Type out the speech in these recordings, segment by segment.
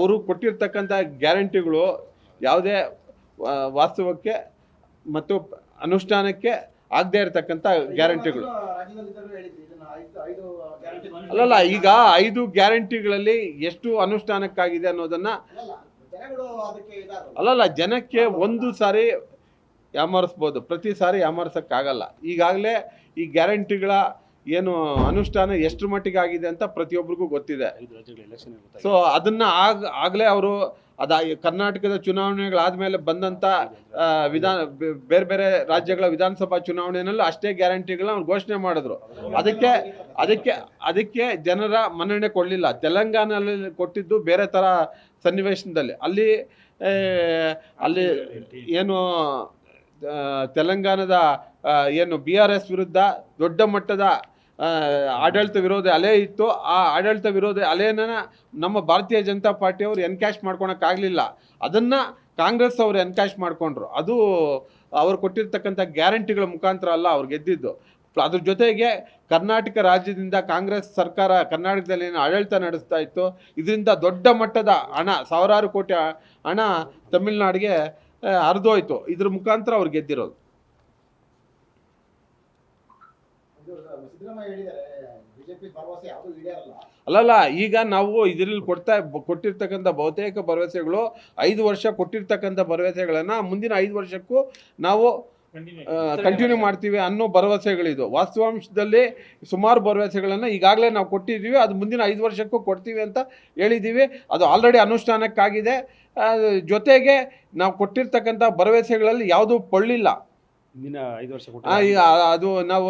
ಅವರು ಕೊಟ್ಟಿರ್ತಕ್ಕಂಥ ಗ್ಯಾರಂಟಿಗಳು ಯಾವುದೇ ವಾಸ್ತವಕ್ಕೆ ಮತ್ತು ಅನುಷ್ಠಾನಕ್ಕೆ ಆಗದೇ ಇರತಕ್ಕಂಥ ಗ್ಯಾರಂಟಿಗಳು. ಅಲ್ಲಲ್ಲ, ಈಗ 5 ಗ್ಯಾರಂಟಿಗಳಲ್ಲಿ ಎಷ್ಟು ಅನುಷ್ಠಾನಕ್ಕಾಗಿದೆ ಅನ್ನೋದನ್ನ ಅಲ್ಲಲ್ಲ, ಜನಕ್ಕೆ ಒಂದು ಸಾರಿ ಯಾಮಾರಿಸ್ಬೋದು, ಪ್ರತಿ ಸಾರಿ ಯಾಮಾರಿಸೋಕ್ಕಾಗಲ್ಲ. ಈಗಾಗಲೇ ಈ ಗ್ಯಾರಂಟಿಗಳ ಏನು ಅನುಷ್ಠಾನ ಎಷ್ಟು ಮಟ್ಟಿಗೆ ಆಗಿದೆ ಅಂತ ಪ್ರತಿಯೊಬ್ಬರಿಗೂ ಗೊತ್ತಿದೆ. ಸೊ ಅದನ್ನ ಆಗಲೇ ಅವರು ಕರ್ನಾಟಕದ ಚುನಾವಣೆಗಳಾದ್ಮೇಲೆ ಬಂದಂಥ ಬೇರೆ ಬೇರೆ ರಾಜ್ಯಗಳ ವಿಧಾನಸಭಾ ಚುನಾವಣೆಯಲ್ಲೂ ಅಷ್ಟೇ ಗ್ಯಾರಂಟಿಗಳನ್ನ ಅವ್ರು ಘೋಷಣೆ ಮಾಡಿದ್ರು. ಅದಕ್ಕೆ ಜನರ ಮನ್ನಣೆ ಕೊಡಲಿಲ್ಲ. ತೆಲಂಗಾಣದಲ್ಲಿ ಕೊಟ್ಟಿದ್ದು ಬೇರೆ ಥರ ಸನ್ನಿವೇಶದಲ್ಲಿ. ಅಲ್ಲಿ ಏನು ತೆಲಂಗಾಣದ ಏನು BRS ವಿರುದ್ಧ ದೊಡ್ಡ ಮಟ್ಟದ ಆಡಳಿತ ವಿರೋಧಿ ಅಲೆ ಇತ್ತು. ಆ ಆಡಳಿತ ವಿರೋಧಿ ಅಲೆನ ನಮ್ಮ ಭಾರತೀಯ ಜನತಾ ಪಾರ್ಟಿಯವರು ಎನ್ಕ್ಯಾಶ್ ಮಾಡ್ಕೊಳಕ್ಕಾಗಲಿಲ್ಲ. ಅದನ್ನು ಕಾಂಗ್ರೆಸ್ ಅವರು ಎನ್ಕ್ಯಾಶ್ ಮಾಡಿಕೊಂಡ್ರು. ಅದು ಅವ್ರು ಕೊಟ್ಟಿರ್ತಕ್ಕಂಥ ಗ್ಯಾರಂಟಿಗಳ ಮುಖಾಂತರ ಅಲ್ಲ ಅವ್ರು ಗೆದ್ದಿದ್ದು. ಅದ್ರ ಜೊತೆಗೆ ಕರ್ನಾಟಕ ರಾಜ್ಯದಿಂದ ಕಾಂಗ್ರೆಸ್ ಸರ್ಕಾರ ಕರ್ನಾಟಕದಲ್ಲಿ ಏನು ಆಡಳಿತ ನಡೆಸ್ತಾ ಇತ್ತು, ಇದರಿಂದ ದೊಡ್ಡ ಮಟ್ಟದ ಹಣ, ಸಾವಿರಾರು ಕೋಟಿ ಹಣ ತಮಿಳುನಾಡಿಗೆ ಹರಿದೋಯ್ತು. ಇದ್ರ ಮುಖಾಂತರ ಅವ್ರು ಗೆದ್ದಿರೋದು. ಅಲ್ಲಲ್ಲ, ಈಗ ನಾವು ಇದರಲ್ಲಿ ಕೊಟ್ಟಿರ್ತಕ್ಕಂಥ ಬಹುತೇಕ ಭರವಸೆಗಳು 5 ವರ್ಷ ಕೊಟ್ಟಿರ್ತಕ್ಕಂಥ ಭರವಸೆಗಳನ್ನ ಮುಂದಿನ 5 ವರ್ಷಕ್ಕೂ ನಾವು ಕಂಟಿನ್ಯೂ ಮಾಡ್ತೀವಿ ಅನ್ನೋ ಭರವಸೆಗಳಿದು. ವಾಸ್ತವಾಂಶದಲ್ಲಿ ಸುಮಾರು ಭರವಸೆಗಳನ್ನು ಈಗಾಗಲೇ ನಾವು ಕೊಟ್ಟಿದ್ದೀವಿ. ಅದು ಮುಂದಿನ 5 ವರ್ಷಕ್ಕೂ ಕೊಡ್ತೀವಿ ಅಂತ ಹೇಳಿದ್ದೀವಿ. ಅದು ಆಲ್ರೆಡಿ ಅನುಷ್ಠಾನಕ್ಕಾಗಿದೆ. ಜೊತೆಗೆ ನಾವು ಕೊಟ್ಟಿರ್ತಕ್ಕಂಥ ಭರವಸೆಗಳಲ್ಲಿ ಯಾವುದೂ ಪೊಳ್ಳಿಲ್ಲ. ಅದು ನಾವು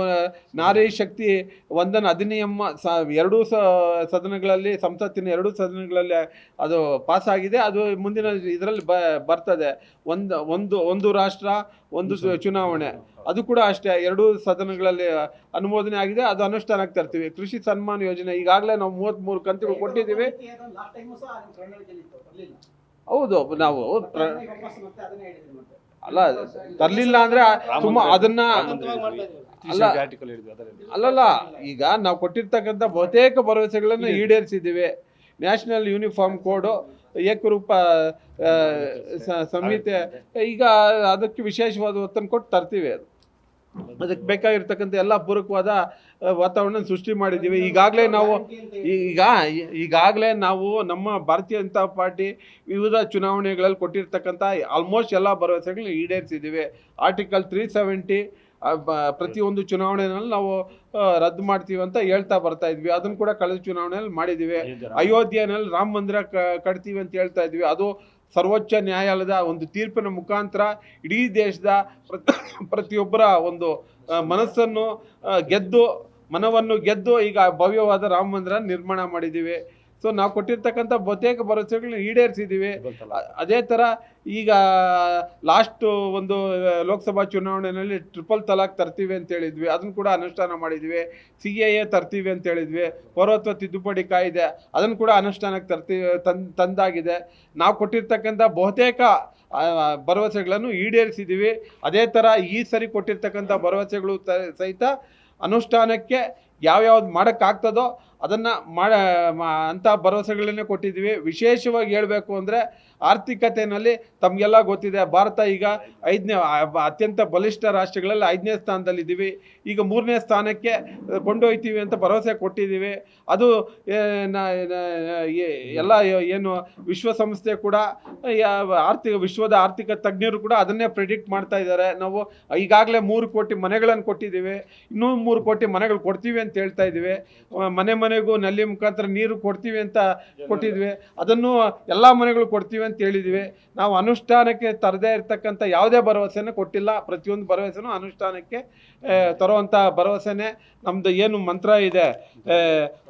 ನಾರಿ ಶಕ್ತಿ ವಂದನ ಅಧಿನಿಯಮ 2 ಸದನಗಳಲ್ಲಿ, ಸಂಸತ್ತಿನ 2 ಸದನಗಳಲ್ಲಿ ಅದು ಪಾಸ್ ಆಗಿದೆ. ಅದು ಮುಂದಿನ ಇದರಲ್ಲಿ ಬರ್ತದೆ. ಒಂದು ರಾಷ್ಟ್ರ ಒಂದು ಚುನಾವಣೆ, ಅದು ಕೂಡ ಅಷ್ಟೇ 2 ಸದನಗಳಲ್ಲಿ ಅನುಮೋದನೆ ಆಗಿದೆ. ಅದು ಅನುಷ್ಠಾನಕ್ಕೆ ತರ್ತೀವಿ. ಕೃಷಿ ಸನ್ಮಾನ ಯೋಜನೆ ಈಗಾಗಲೇ ನಾವು 33 ಕಂತುಗಳು ಕೊಟ್ಟಿದ್ದೀವಿ. ಹೌದು, ನಾವು ಅಲ್ಲ ತರಲಿಲ್ಲ ಅಂದ್ರೆ ಅದನ್ನ ಅಲ್ಲಲ್ಲ, ಈಗ ನಾವು ಕೊಟ್ಟಿರ್ತಕ್ಕಂಥ ಬಹುತೇಕ ಭರವಸೆಗಳನ್ನು ಈಡೇರಿಸಿದ್ದೀವಿ. ನ್ಯಾಷನಲ್ ಯೂನಿಫಾರ್ಮ್ ಕೋಡು, ಏಕರೂಪ ಸಂಹಿತೆ, ಈಗ ಅದಕ್ಕೆ ವಿಶೇಷವಾದ ಒತ್ತನ್ನು ಕೊಟ್ಟು ತರ್ತೀವಿ. ಅದಕ್ಕೆ ಬೇಕಾಗಿರ್ತಕ್ಕಂಥ ಎಲ್ಲ ಪೂರಕವಾದ ವಾತಾವರಣ ಸೃಷ್ಟಿ ಮಾಡಿದ್ದೀವಿ. ಈಗಾಗಲೇ ನಾವು ನಮ್ಮ ಭಾರತೀಯ ಜನತಾ ಪಾರ್ಟಿ ವಿವಿಧ ಚುನಾವಣೆಗಳಲ್ಲಿ ಕೊಟ್ಟಿರ್ತಕ್ಕಂಥ ಆಲ್ಮೋಸ್ಟ್ ಎಲ್ಲ ಭರವಸೆಗಳನ್ನ ಈಡೇರಿಸಿದ್ದೀವಿ. ಆರ್ಟಿಕಲ್ 370 ಪ್ರತಿಯೊಂದು ಚುನಾವಣೆಯಲ್ಲಿ ನಾವು ರದ್ದು ಮಾಡ್ತೀವಿ ಅಂತ ಹೇಳ್ತಾ ಬರ್ತಾ ಇದ್ವಿ. ಅದನ್ನು ಕೂಡ ಕಳೆದ ಚುನಾವಣೆಯಲ್ಲಿ ಮಾಡಿದ್ದೀವಿ. ಅಯೋಧ್ಯೆಯಲ್ಲಿ ರಾಮ ಮಂದಿರ ಕಟ್ತೀವಿ ಅಂತ ಹೇಳ್ತಾ ಇದ್ವಿ. ಅದು ಸರ್ವೋಚ್ಚ ನ್ಯಾಯಾಲಯದ ಒಂದು ತೀರ್ಪಿನ ಮುಖಾಂತರ ಇಡೀ ದೇಶದ ಪ್ರತಿಯೊಬ್ಬರ ಒಂದು ಮನವನ್ನು ಗೆದ್ದು ಈಗ ಭವ್ಯವಾದ ರಾಮ ಮಂದಿರ ನಿರ್ಮಾಣ ಮಾಡಿದ್ದೀವಿ. ಸೊ ನಾವು ಕೊಟ್ಟಿರ್ತಕ್ಕಂಥ ಬಹುತೇಕ ಭರವಸೆಗಳನ್ನ ಈಡೇರಿಸಿದ್ದೀವಿ. ಅದೇ ಥರ ಈಗ ಲಾಸ್ಟ್ ಒಂದು ಲೋಕಸಭಾ ಚುನಾವಣೆಯಲ್ಲಿ ಟ್ರಿಪಲ್ ತಲಾಕ್ ತರ್ತೀವಿ ಅಂತ ಹೇಳಿದ್ವಿ. ಅದನ್ನು ಕೂಡ ಅನುಷ್ಠಾನ ಮಾಡಿದ್ವಿ. CAA ತರ್ತೀವಿ ಅಂತ ಹೇಳಿದ್ವಿ. ಪೌರತ್ವ ತಿದ್ದುಪಡಿ ಕಾಯ್ದೆ, ಅದನ್ನು ಕೂಡ ಅನುಷ್ಠಾನಕ್ಕೆ ತಂದಾಗಿದೆ. ನಾವು ಕೊಟ್ಟಿರ್ತಕ್ಕಂಥ ಬಹುತೇಕ ಭರವಸೆಗಳನ್ನು ಈಡೇರಿಸಿದ್ದೀವಿ. ಅದೇ ಥರ ಈ ಸರಿ ಕೊಟ್ಟಿರ್ತಕ್ಕಂಥ ಭರವಸೆಗಳು ಸಹಿತ ಅನುಷ್ಠಾನಕ್ಕೆ ಯಾವ್ಯಾವ್ದು ಮಾಡೋಕ್ಕಾಗ್ತದೋ ಅದನ್ನು ಅಂಥ ಭರವಸೆಗಳನ್ನೇ ಕೊಟ್ಟಿದ್ದೀವಿ. ವಿಶೇಷವಾಗಿ ಹೇಳಬೇಕು ಅಂದರೆ ಆರ್ಥಿಕತೆಯಲ್ಲಿ ತಮಗೆಲ್ಲ ಗೊತ್ತಿದೆ, ಭಾರತ ಈಗ ಅತ್ಯಂತ ಬಲಿಷ್ಠ ರಾಷ್ಟ್ರಗಳಲ್ಲಿ 5ನೇ ಸ್ಥಾನದಲ್ಲಿದ್ದೀವಿ. ಈಗ 3ನೇ ಸ್ಥಾನಕ್ಕೆ ಕೊಂಡೊಯ್ತೀವಿ ಅಂತ ಭರವಸೆ ಕೊಟ್ಟಿದ್ದೀವಿ. ಅದು ಎಲ್ಲ ಏನು ವಿಶ್ವಸಂಸ್ಥೆ ಕೂಡ, ವಿಶ್ವದ ಆರ್ಥಿಕ ತಜ್ಞರು ಕೂಡ ಅದನ್ನೇ ಪ್ರೆಡಿಕ್ಟ್ ಮಾಡ್ತಾ ಇದ್ದಾರೆ. ನಾವು ಈಗಾಗಲೇ 3 ಕೋಟಿ ಮನೆಗಳನ್ನು ಕೊಟ್ಟಿದ್ದೀವಿ. ಇನ್ನೂ 3 ಕೋಟಿ ಮನೆಗಳು ಕೊಡ್ತೀವಿ ಅಂತ ಹೇಳ್ತಾ ಇದ್ದೀವಿ. ಮನೆಗೂ ನಲ್ಲಿ ಮುಖಾಂತರ ನೀರು ಕೊಡ್ತೀವಿ ಅಂತ ಕೊಟ್ಟಿದ್ವಿ. ಅದನ್ನು ಎಲ್ಲ ಮನೆಗಳು ಕೊಡ್ತೀವಿ ಅಂತ ಹೇಳಿದ್ವಿ. ನಾವು ಅನುಷ್ಠಾನಕ್ಕೆ ತರದೇ ಇರ್ತಕ್ಕಂಥ ಯಾವುದೇ ಭರವಸೆನ ಕೊಟ್ಟಿಲ್ಲ. ಪ್ರತಿಯೊಂದು ಭರವಸೆನೂ ಅನುಷ್ಠಾನಕ್ಕೆ ತರುವಂಥ ಭರವಸೆನೇ ನಮ್ಮದು. ಏನು ಮಂತ್ರ ಇದೆ,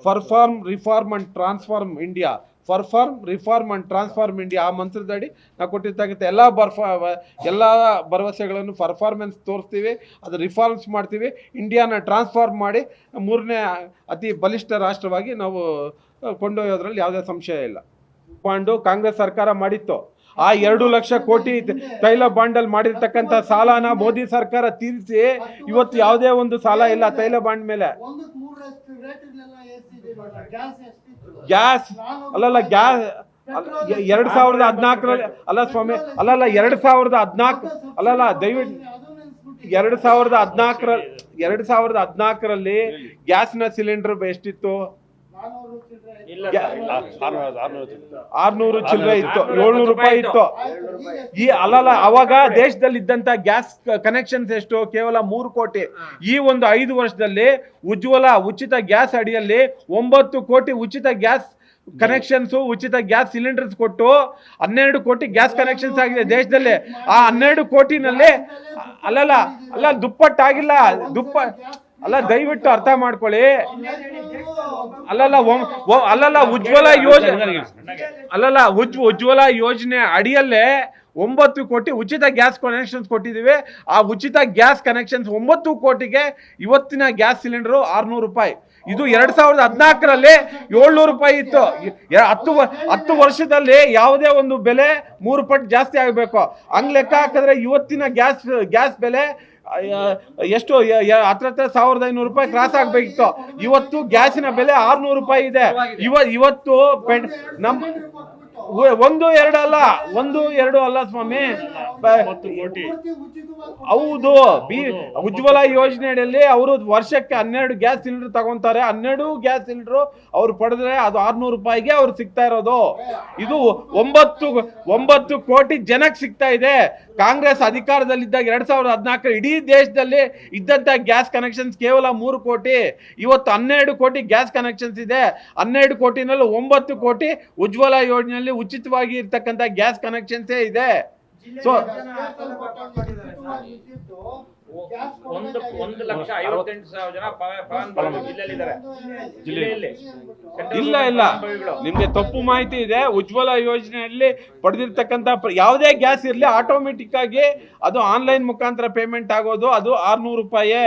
perform reform and transform India, perform reform and transform India, ಆ ಮಂತ್ರದಡಿ ನಾವು ಕೊಟ್ಟಿರ್ತಕ್ಕಂಥ ಎಲ್ಲ ಭರವಸೆಗಳನ್ನು ಪರ್ಫಾರ್ಮೆನ್ಸ್ ತೋರಿಸ್ತೀವಿ. ಅದು ರಿಫಾರ್ಮ್ಸ್ ಮಾಡ್ತೀವಿ. ಇಂಡಿಯಾನ ಟ್ರಾನ್ಸ್ಫಾರ್ಮ್ ಮಾಡಿ 3ನೇ ಅತಿ ಬಲಿಷ್ಠ ರಾಷ್ಟ್ರವಾಗಿ ನಾವು ಕೊಂಡೊಯ್ಯೋದ್ರಲ್ಲಿ ಯಾವುದೇ ಸಂಶಯ ಇಲ್ಲ. ಬಾಂಡು ಕಾಂಗ್ರೆಸ್ ಸರ್ಕಾರ ಮಾಡಿತ್ತು. ಆ 2 ಲಕ್ಷ ಕೋಟಿ ತೈಲ ಬಾಂಡಲ್ಲಿ ಮಾಡಿರ್ತಕ್ಕಂಥ ಸಾಲನ ಮೋದಿ ಸರ್ಕಾರ ತೀರಿಸಿ ಇವತ್ತು ಯಾವುದೇ ಒಂದು ಸಾಲ ಇಲ್ಲ ತೈಲ ಬಾಂಡ್ ಮೇಲೆ. ಗ್ಯಾಸ್ 2014ರಲ್ಲಿ ಅಲ್ಲ ಸ್ವಾಮಿ, ಅಲ್ಲಲ್ಲ 2014 ಅಲ್ಲಲ್ಲ ದಯವಿಟ್ಟು 2014ರಲ್ಲಿ ಗ್ಯಾಸ್ನ ಸಿಲಿಂಡರ್ ಎಷ್ಟಿತ್ತು? 600 ಚಿಲ್ಲರೆ ಇತ್ತು, 700 ರೂಪಾಯಿ ಇತ್ತು. ಅಲ್ಲಲ್ಲ ಅವಾಗ ದೇಶದಲ್ಲಿ ಇದ್ದಂತ ಗ್ಯಾಸ್ ಕನೆಕ್ಷನ್ಸ್ ಎಷ್ಟು? ಕೇವಲ 3 ಕೋಟಿ. ಈ ಒಂದು 5 ವರ್ಷದಲ್ಲಿ ಉಜ್ವಲ ಉಚಿತ ಗ್ಯಾಸ್ ಅಡಿಯಲ್ಲಿ 9 ಕೋಟಿ ಉಚಿತ ಗ್ಯಾಸ್ ಕನೆಕ್ಷನ್ಸ್, ಉಚಿತ ಗ್ಯಾಸ್ ಸಿಲಿಂಡರ್ಸ್ ಕೊಟ್ಟು 12 ಕೋಟಿ ಗ್ಯಾಸ್ ಕನೆಕ್ಷನ್ಸ್ ಆಗಿದೆ ದೇಶದಲ್ಲಿ. ಆ 12 ಕೋಟಿನಲ್ಲಿ ಅಲ್ಲ ದುಪ್ಪಟ್ಟಾಗಿಲ್ಲ. ಅಲ್ಲ ದಯವಿಟ್ಟು ಅರ್ಥ ಮಾಡ್ಕೊಳ್ಳಿ. ಅಲ್ಲಲ್ಲ ಉಜ್ವಲ ಯೋಜನೆ ಉಜ್ವಲ ಯೋಜನೆ ಅಡಿಯಲ್ಲೇ 9 ಕೋಟಿ ಉಚಿತ ಗ್ಯಾಸ್ ಕನೆಕ್ಷನ್ಸ್ ಕೊಟ್ಟಿದ್ದೀವಿ. ಆ ಉಚಿತ ಗ್ಯಾಸ್ ಕನೆಕ್ಷನ್ಸ್ 9 ಕೋಟಿಗೆ ಇವತ್ತಿನ ಗ್ಯಾಸ್ ಸಿಲಿಂಡರ್ 600 ರೂಪಾಯಿ. ಇದು 2014ರಲ್ಲಿ 700 ರೂಪಾಯಿ ಇತ್ತು. 10 ವರ್ಷದಲ್ಲಿ ಯಾವುದೇ ಒಂದು ಬೆಲೆ 3 ಪಟ್ಟು ಜಾಸ್ತಿ ಆಗಬೇಕು. ಹಂಗ್ ಲೆಕ್ಕ ಹಾಕಿದ್ರೆ ಇವತ್ತಿನ ಗ್ಯಾಸ್ ಬೆಲೆ ಎಷ್ಟು? ಹತ್ರ 1500 ರೂಪಾಯಿ ಕ್ರಾಸ್ ಆಗ್ಬೇಕಿತ್ತು. ಇವತ್ತು ಗ್ಯಾಸಿನ ಬೆಲೆ 600 ರೂಪಾಯಿ ಇದೆ. ಇವತ್ತು ನಮ್ಮ 1-2 ಅಲ್ಲ ಸ್ವಾಮಿ, ಹೌದು. ಉಜ್ವಲ ಯೋಜನೆಯಲ್ಲಿ ಅವರು ವರ್ಷಕ್ಕೆ 12 ಗ್ಯಾಸ್ ಸಿಲಿಂಡರ್ ತಗೊಂತಾರೆ. 12 ಗ್ಯಾಸ್ ಸಿಲಿಂಡರ್ ಅವ್ರು ಪಡೆದ್ರೆ ಅದು 600 ರೂಪಾಯಿಗೆ ಅವ್ರು ಸಿಗ್ತಾ ಇರೋದು. ಇದು 9 ಕೋಟಿ ಜನಕ್ಕೆ ಸಿಗ್ತಾ ಇದೆ. ಕಾಂಗ್ರೆಸ್ ಅಧಿಕಾರದಲ್ಲಿದ್ದಾಗ 2014 ಇಡೀ ದೇಶದಲ್ಲಿ ಇದ್ದಂತ ಗ್ಯಾಸ್ ಕನೆಕ್ಷನ್ಸ್ ಕೇವಲ 3 ಕೋಟಿ. ಇವತ್ತು 12 ಕೋಟಿ ಗ್ಯಾಸ್ ಕನೆಕ್ಷನ್ಸ್ ಇದೆ. 12 ಕೋಟಿನಲ್ಲಿ 9 ಕೋಟಿ ಉಜ್ವಲ ಯೋಜನೆಯಲ್ಲಿ ಉಚಿತವಾಗಿ ಇರ್ತಕ್ಕಂಥ ಗ್ಯಾಸ್ ಕನೆಕ್ಷನ್ಸೇ ಇದೆ. ಸೊ 1,58,000 ಜನ ಜಿಲ್ಲೆಯಲ್ಲಿ. ಇಲ್ಲ ನಿಮ್ಗೆ ತಪ್ಪು ಮಾಹಿತಿ ಇದೆ. ಉಜ್ವಲ ಯೋಜನೆಯಲ್ಲಿ ಪಡೆದಿರ್ತಕ್ಕಂಥ ಯಾವುದೇ ಗ್ಯಾಸ್ ಇರಲಿ ಆಟೋಮೆಟಿಕ್ ಆಗಿ ಅದು ಆನ್ಲೈನ್ ಮುಖಾಂತರ ಪೇಮೆಂಟ್ ಆಗೋದು. ಅದು 600 ರೂಪಾಯಿ.